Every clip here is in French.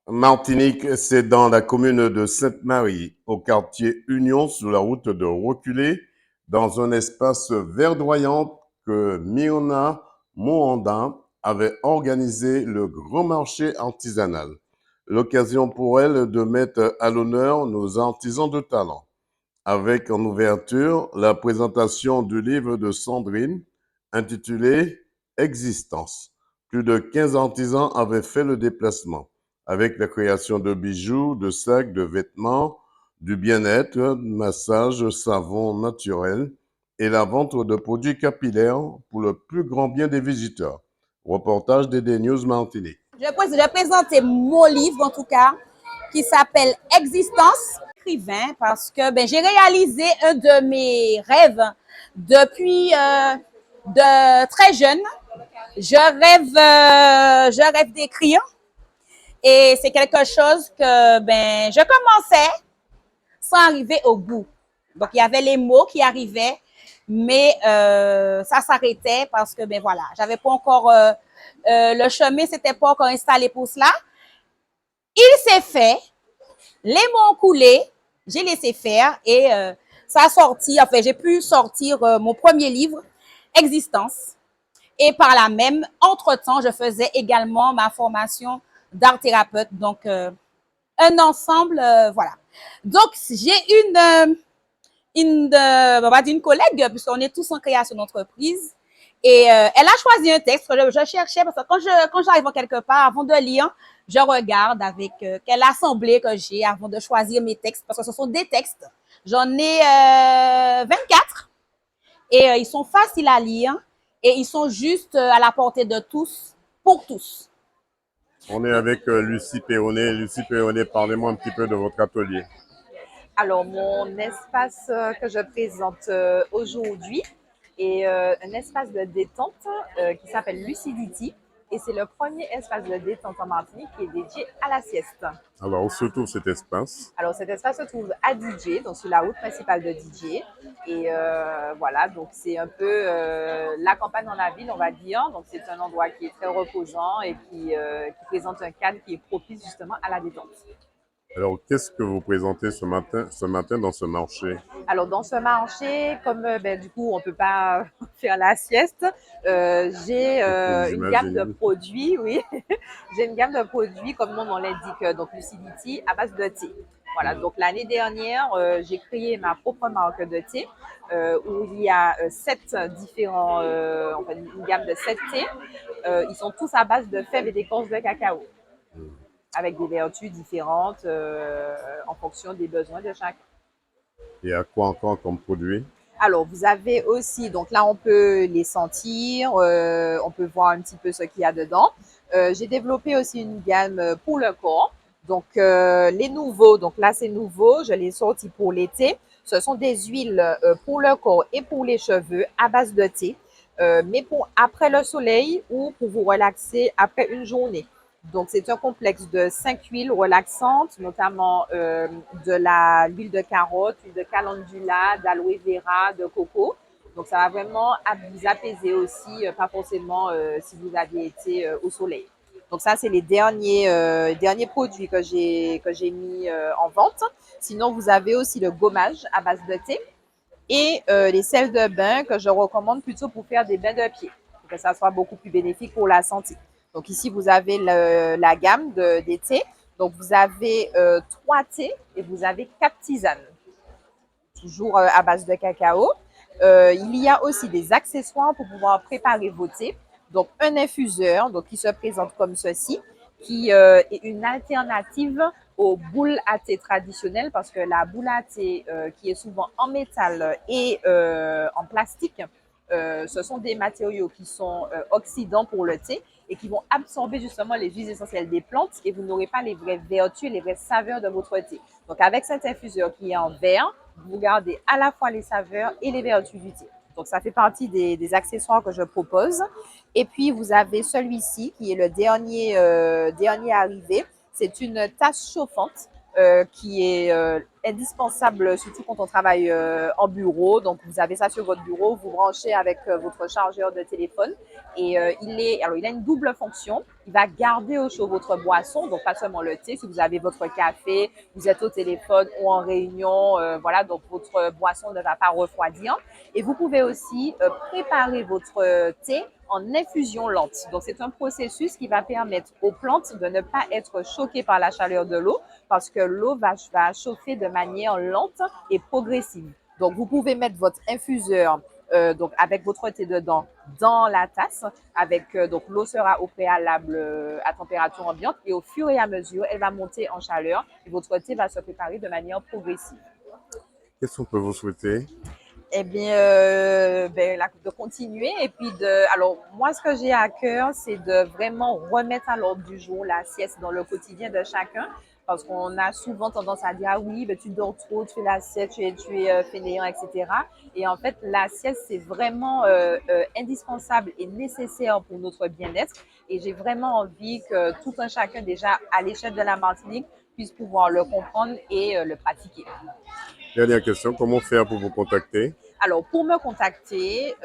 Martinique, c'est dans la commune de Sainte-Marie, au quartier Union, sur la route de Reculé, dans un espace verdoyant que Myrna Mohanda avait organisé le grand marché artisanal. L'occasion pour elle de mettre à l'honneur nos artisans de talent, avec en ouverture la présentation du livre de Sandrine intitulé Existence. Plus de 15 artisans avaient fait le déplacement, avec la création de bijoux, de sacs, de vêtements, du bien-être, massage, savon naturel et la vente de produits capillaires pour le plus grand bien des visiteurs. Reportage d'Ede News Martinique. Je présenté mon livre, en tout cas, qui s'appelle Existence, écrivain, parce que j'ai réalisé un de mes rêves depuis de très jeune. Je rêve d'écrire et c'est quelque chose que je commençais sans arriver au bout. Donc il y avait les mots qui arrivaient, mais ça s'arrêtait parce que voilà, j'avais pas encore le chemin, s'était pas encore installé pour cela. Il s'est fait, les mots ont coulé, j'ai laissé faire et ça a sorti. Enfin, j'ai pu sortir mon premier livre, Existence. Et par là même, entre-temps, je faisais également ma formation d'art thérapeute. Donc, un ensemble, voilà. Donc, j'ai on va dire une collègue, puisqu'on est tous en création d'entreprise. Et elle a choisi un texte que je cherchais, parce que quand j'arrive quelque part, avant de lire, je regarde avec quelle assemblée que j'ai avant de choisir mes textes, parce que ce sont des textes. J'en ai 24 et ils sont faciles à lire et ils sont juste à la portée de tous, pour tous. On est avec Lucie Péonet. Lucie Péonet, parlez-moi un petit peu de votre atelier. Alors, mon espace que je présente aujourd'hui est un espace de détente qui s'appelle Lucidity. Et c'est le premier espace de détente en Martinique qui est dédié à la sieste. Alors, où se trouve cet espace? Alors, cet espace se trouve à DJ, donc sur la route principale de DJ. Et voilà, donc c'est un peu la campagne dans la ville, on va dire. Donc, c'est un endroit qui est très reposant et qui présente un cadre qui est propice justement à la détente. Alors, qu'est-ce que vous présentez ce matin dans ce marché? Alors, dans ce marché, comme du coup, on ne peut pas faire la sieste, j'ai une gamme de J'imagine. produits, oui. J'ai une gamme de produits, comme le nom l'indique, donc Lucidity, à base de thé. Voilà, donc l'année dernière, j'ai créé ma propre marque de thé où il y a enfin une gamme de 7 thés. Ils sont tous à base de fèves et d'écorce de cacao, avec des vertus différentes en fonction des besoins de chacun. Et à quoi encore comme produit? Alors, vous avez aussi, donc là, on peut les sentir, on peut voir un petit peu ce qu'il y a dedans. J'ai développé aussi une gamme pour le corps. Donc, les nouveaux, donc là, c'est nouveau, je l'ai sorti pour l'été. Ce sont des huiles pour le corps et pour les cheveux à base de thé, mais pour après le soleil ou pour vous relaxer après une journée. Donc, c'est un complexe de 5 huiles relaxantes, notamment de l'huile de carotte, l'huile de calendula, d'aloe vera, de coco. Donc, ça va vraiment vous apaiser aussi, pas forcément si vous aviez été au soleil. Donc, ça, c'est les derniers produits que j'ai mis en vente. Sinon, vous avez aussi le gommage à base de thé et les sels de bain que je recommande plutôt pour faire des bains de pied, pour que ça soit beaucoup plus bénéfique pour la santé. Donc ici, vous avez la gamme des thés. Donc vous avez 3 thés et vous avez 4 tisanes, toujours à base de cacao. Il y a aussi des accessoires pour pouvoir préparer vos thés. Donc un infuseur donc, qui se présente comme ceci, qui est une alternative aux boules à thé traditionnelles parce que la boule à thé qui est souvent en métal et en plastique, ce sont des matériaux qui sont oxydants pour le thé et qui vont absorber justement les huiles essentielles des plantes et vous n'aurez pas les vraies vertus, les vraies saveurs de votre thé. Donc avec cet infuseur qui est en verre, vous gardez à la fois les saveurs et les vertus du thé. Donc ça fait partie des accessoires que je propose. Et puis vous avez celui-ci qui est le dernier arrivé. C'est une tasse chauffante qui est indispensable, surtout quand on travaille en bureau. Donc, vous avez ça sur votre bureau, vous branchez avec votre chargeur de téléphone et il a une double fonction. Il va garder au chaud votre boisson, donc pas seulement le thé. Si vous avez votre café, vous êtes au téléphone ou en réunion, voilà, donc votre boisson ne va pas refroidir. Et vous pouvez aussi préparer votre thé en infusion lente. Donc, c'est un processus qui va permettre aux plantes de ne pas être choquées par la chaleur de l'eau parce que l'eau va chauffer de manière lente et progressive. Donc, vous pouvez mettre votre infuseur donc avec votre thé dedans dans la tasse. Donc, l'eau sera au préalable à température ambiante et au fur et à mesure, elle va monter en chaleur et votre thé va se préparer de manière progressive. Qu'est-ce qu'on peut vous souhaiter? Eh bien, de continuer et puis alors moi, ce que j'ai à cœur, c'est de vraiment remettre à l'ordre du jour la sieste dans le quotidien de chacun. Parce qu'on a souvent tendance à dire, ah oui, ben, tu dors trop, tu fais la sieste, tu es fainéant, etc. Et en fait, la sieste, c'est vraiment indispensable et nécessaire pour notre bien-être. Et j'ai vraiment envie que tout un chacun, déjà à l'échelle de la Martinique, puisse pouvoir le comprendre et le pratiquer. Dernière question, comment faire pour vous contacter? Alors, pour me contacter,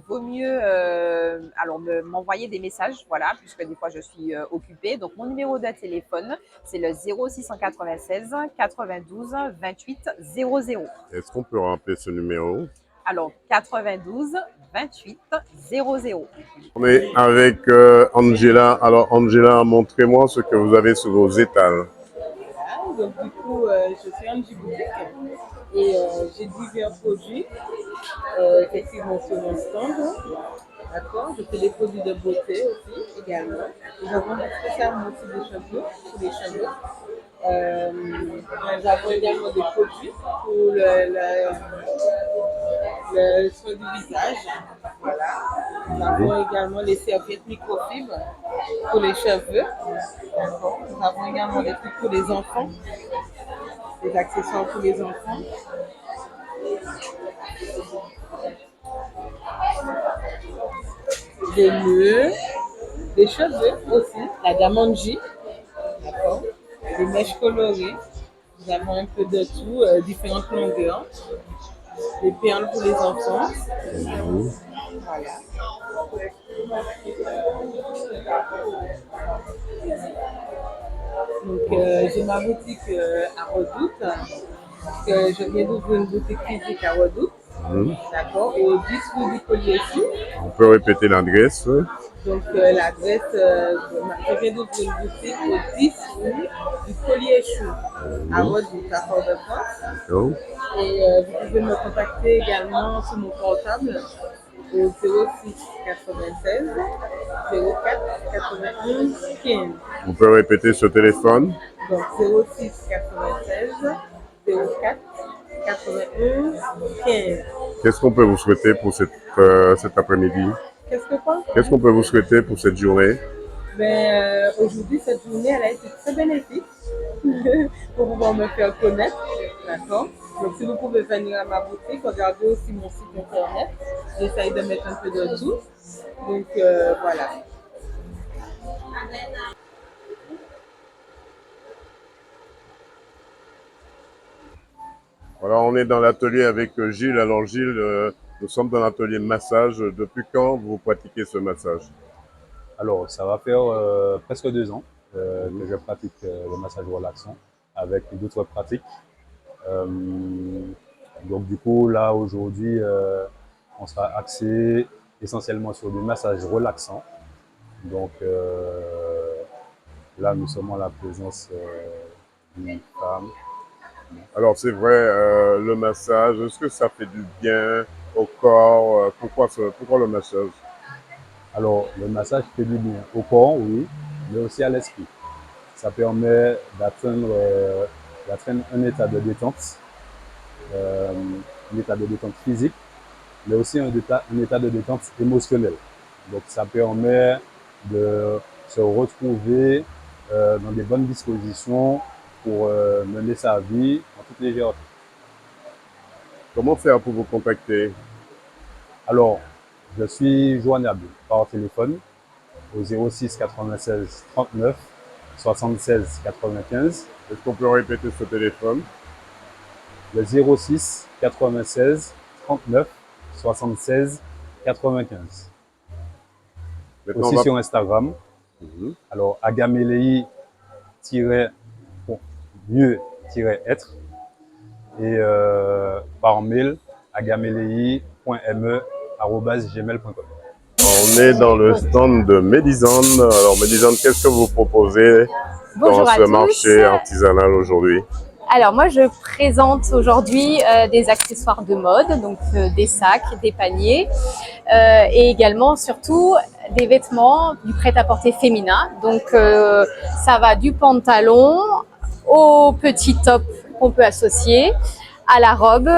vaut mieux m'envoyer des messages, voilà, puisque des fois je suis occupée. Donc, mon numéro de téléphone, c'est le 0696 92 28 00. Est-ce qu'on peut rappeler ce numéro? Alors, 92 28 00. On est avec Angela. Alors, Angela, montrez-moi ce que vous avez sur vos étals. Voilà, donc du coup, je suis en Djibouti et j'ai divers produits effectivement sur mon stand. D'accord, je fais des produits de beauté aussi également. Nous avons spécialement aussi des cheveux, pour les cheveux. Nous avons également des produits pour le soin du visage. Voilà. Nous avons également les serviettes microfibres pour les cheveux. D'accord. Nous avons également des trucs pour les enfants, des accessoires pour les enfants. Des nœuds, des cheveux aussi, la damanji, d'accord, des mèches colorées. Nous avons un peu de tout, différentes longueurs, des perles pour les enfants. Voilà. Donc, j'ai ma boutique à Redoute, que je viens d'ouvrir une boutique physique à Redoute. D'accord, au 10 rue du Collier-Sous. On peut répéter l'adresse? Donc, l'adresse, je viens d'ouvrir une boutique au 10 rue du Collier-Sous, à Redoute, à Fort-de-France. Oh. Et vous pouvez me contacter également sur mon portable au 06 96 04 91 15. On peut répéter ce téléphone? Donc 06 96 04 91 15. Qu'est-ce qu'on peut vous souhaiter pour cet après-midi? Qu'est-ce que quoi? Qu'est-ce qu'on peut vous souhaiter pour cette journée? Aujourd'hui, cette journée, elle a été très bénéfique pour pouvoir me faire connaître. D'accord? Donc, si vous pouvez venir à ma boutique, regardez aussi mon site internet. J'essaye de mettre un peu de tout. Donc, voilà. Voilà, on est dans l'atelier avec Gilles. Alors Gilles, nous sommes dans l'atelier massage. Depuis quand vous pratiquez ce massage? Alors, ça va faire presque 2 ans que je pratique le massage relaxant avec d'autres pratiques. Donc, du coup, là, aujourd'hui, on sera axé essentiellement sur du massage relaxant. Donc, là, nous sommes en la présence d'une femme. Alors c'est vrai, le massage, est-ce que ça fait du bien au corps? Pourquoi le massage? Alors, le massage fait du bien au corps, oui, mais aussi à l'esprit. Ça permet d'atteindre un état de détente, un état de détente physique, mais aussi un état de détente émotionnelle. Donc, ça permet de se retrouver dans des bonnes dispositions pour mener sa vie en toute légèreté. Comment faire pour vous contacter? Alors, je suis joignable par téléphone au 06 96 39 76 95. Est-ce qu'on peut répéter ce téléphone? Le 06 96 39 76 95. Maintenant, Aussi on va... sur Instagram. Mhm. Alors, agamelei-mieux-être. Et par mail, agamelei.me@gmail.com. On est dans le stand de Médisande. Alors, Médisande, qu'est-ce que vous proposez Bonjour dans à ce tous. marché artisanal aujourd'hui? Alors moi je présente aujourd'hui des accessoires de mode, donc des sacs, des paniers et également surtout des vêtements du prêt-à-porter féminin. Donc ça va du pantalon au petit top qu'on peut associer, à la robe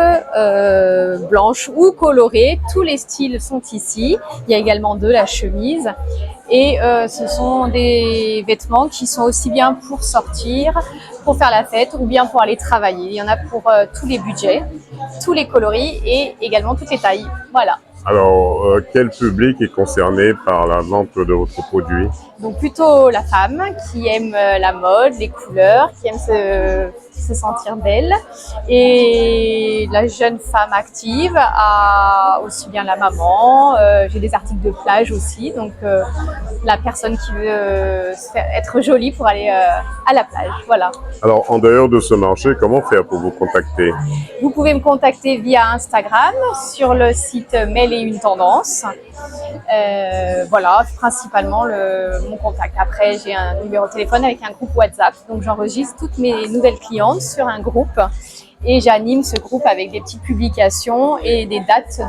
blanche ou colorée. Tous les styles sont ici. Il y a également de la chemise. Et ce sont des vêtements qui sont aussi bien pour sortir, pour faire la fête ou bien pour aller travailler. Il y en a pour tous les budgets, tous les coloris et également toutes les tailles. Voilà. Alors, quel public est concerné par la vente de votre produit? Donc plutôt la femme qui aime la mode, les couleurs, qui aime se sentir belle. Et la jeune femme active a aussi bien la maman. J'ai des articles de plage aussi. Donc la personne qui veut être jolie pour aller à la plage. Voilà. Alors, en dehors de ce marché, comment faire pour vous contacter? Vous pouvez me contacter via Instagram sur le site Mêle et une tendance. Voilà, principalement mon contact. Après, j'ai un numéro de téléphone avec un groupe WhatsApp, donc j'enregistre toutes mes nouvelles clientes sur un groupe et j'anime ce groupe avec des petites publications et des dates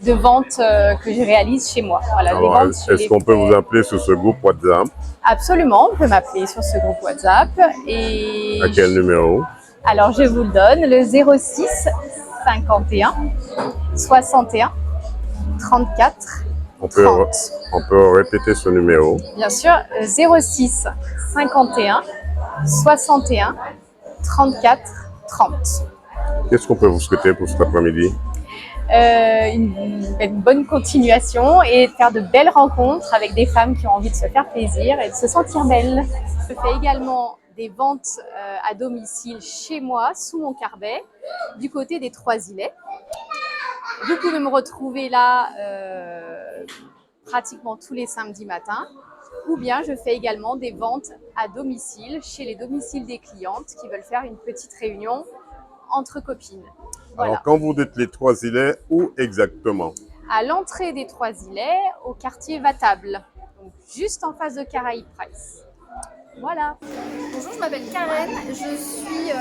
de vente que je réalise chez moi. Voilà, des Alors, ventes chez est-ce les qu'on peut vous frères. appeler sur ce groupe WhatsApp? Absolument, on peut m'appeler sur ce groupe WhatsApp. Et À quel numéro? alors, je vous le donne, le 06 51 61 34 On peut 30. répéter ce numéro. Bien sûr, 06 51 61 34 30. Qu'est-ce qu'on peut vous souhaiter pour cet après-midi? Une bonne continuation et de faire de belles rencontres avec des femmes qui ont envie de se faire plaisir et de se sentir belles. Je fais également des ventes à domicile chez moi, sous mon carbet, du côté des Trois-Îlets. Vous pouvez me retrouver là pratiquement tous les samedis matins. Ou bien je fais également des ventes à domicile, chez les domiciles des clientes qui veulent faire une petite réunion entre copines. Voilà. Alors, quand vous dites les Trois-Îlets, où exactement? À l'entrée des Trois-Îlets, au quartier Vatable, donc juste en face de Caraïbes Price. Voilà. Bonjour, je m'appelle Karen, je suis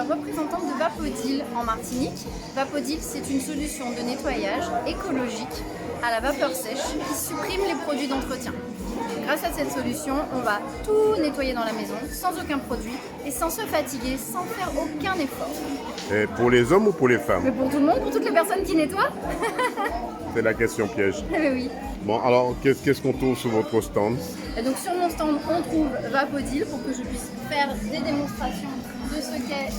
représentante de Vapodil en Martinique. Vapodil, c'est une solution de nettoyage écologique à la vapeur sèche qui supprime les produits d'entretien. Grâce à cette solution, on va tout nettoyer dans la maison sans aucun produit et sans se fatiguer, sans faire aucun effort. Et pour les hommes ou pour les Mais femmes? pour tout le monde, pour toutes les personnes qui nettoient. C'est la question piège. Mais oui. Bon, alors, qu'est-ce qu'on trouve sur votre stand? Et donc sur mon stand, on trouve Vapodil pour que je puisse faire des démonstrations de ce qu'est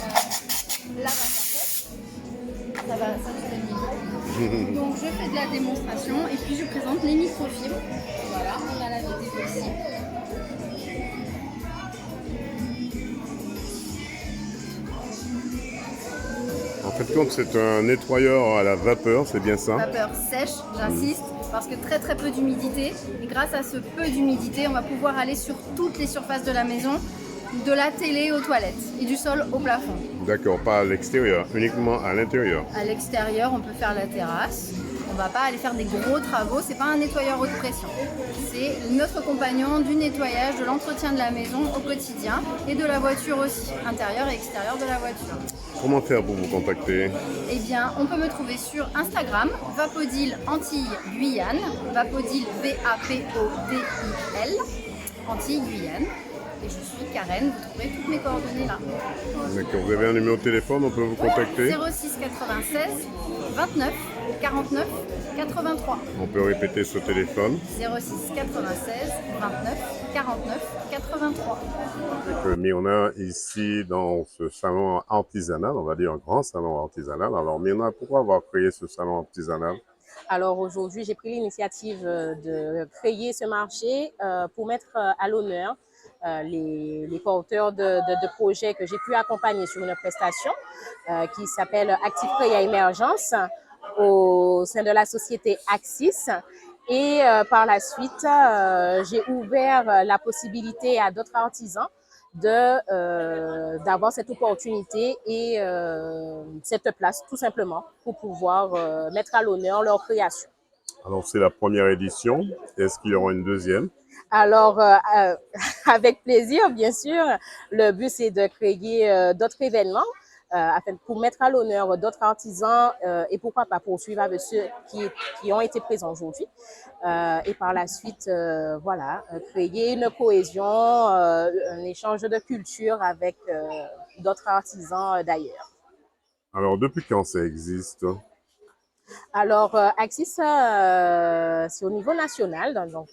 la vapeur sèche. Ça durer le micro. Donc je fais de la démonstration et puis je présente les microfibres. Voilà, on a la vidéo ici. En fait, compte, c'est un nettoyeur à la vapeur, c'est bien ça? Vapeur sèche, j'insiste, parce que très peu d'humidité. Et grâce à ce peu d'humidité, on va pouvoir aller sur toutes les surfaces de la maison, de la télé aux toilettes et du sol au plafond. D'accord, pas à l'extérieur, uniquement à l'intérieur. À l'extérieur, on peut faire la terrasse. On ne va pas aller faire des gros travaux, c'est pas un nettoyeur haute pression. C'est notre compagnon du nettoyage, de l'entretien de la maison au quotidien et de la voiture aussi, intérieur et extérieur de la voiture. Comment faire pour vous contacter? Eh bien, on peut me trouver sur Instagram, Vapodil Antilles Guyane, Vapodil VAPODIL, Antilles Guyane. Et je suis Karen, vous trouverez toutes mes coordonnées là. D'accord, vous avez un numéro de téléphone, on peut vous contacter? 06 96 29 49 83. On peut répéter ce téléphone. 06 96 29 49 83. Avec Myrna ici dans ce salon artisanal, on va dire un grand salon artisanal. Alors Myrna, pourquoi avoir créé ce salon artisanal? Alors aujourd'hui, j'ai pris l'initiative de créer ce marché pour mettre à l'honneur les porteurs de projets que j'ai pu accompagner sur une prestation qui s'appelle Active Créa Émergence au sein de la société Axis. Et par la suite, j'ai ouvert la possibilité à d'autres artisans d'avoir cette opportunité et cette place tout simplement pour pouvoir mettre à l'honneur leur création. Alors, c'est la première édition. Est-ce qu'il y aura une deuxième? Alors, avec plaisir, bien sûr. Le but, c'est de créer d'autres événements pour mettre à l'honneur d'autres artisans et pourquoi pas poursuivre avec ceux qui ont été présents aujourd'hui. Et par la suite, voilà, créer une cohésion, un échange de culture avec d'autres artisans d'ailleurs. Alors, depuis quand ça existe? Alors, Axis, c'est au niveau national. Donc,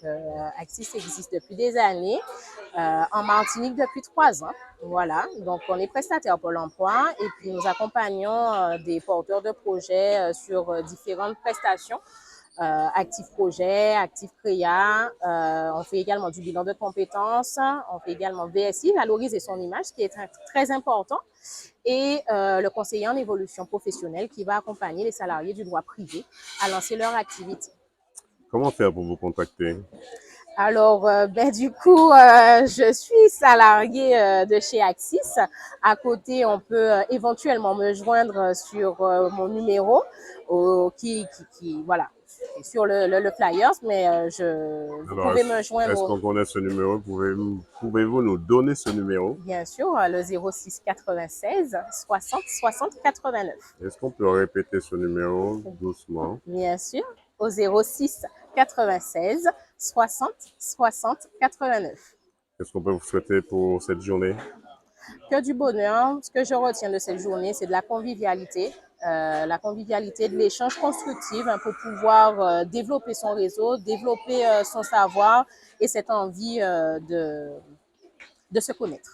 Axis existe depuis des années. En Martinique depuis 3 ans. Voilà. Donc, on est prestataire pour l'emploi et puis nous accompagnons des porteurs de projets sur différentes prestations. Active Projet, Active Créa, on fait également du bilan de compétences, on fait également VSI, valoriser son image, ce qui est très important, et le conseiller en évolution professionnelle qui va accompagner les salariés du droit privé à lancer leur activité. Comment faire pour vous contacter? Alors, du coup, je suis salariée de chez Axis. À côté, on peut éventuellement me joindre sur mon numéro voilà, sur le flyers, mais vous Alors, pouvez me est-ce joindre, qu'on connaît ce numéro? Pouvez-vous nous donner ce numéro? bien sûr, le 06 96 60 60 89. Est-ce qu'on peut répéter ce numéro doucement? Bien sûr, au 06 96 60 60 89. Qu'est-ce qu'on peut vous souhaiter pour cette journée? Que du bonheur. Ce que je retiens de cette journée, c'est de la convivialité, de l'échange constructif pour pouvoir développer son réseau, développer son savoir et cette envie de se connaître.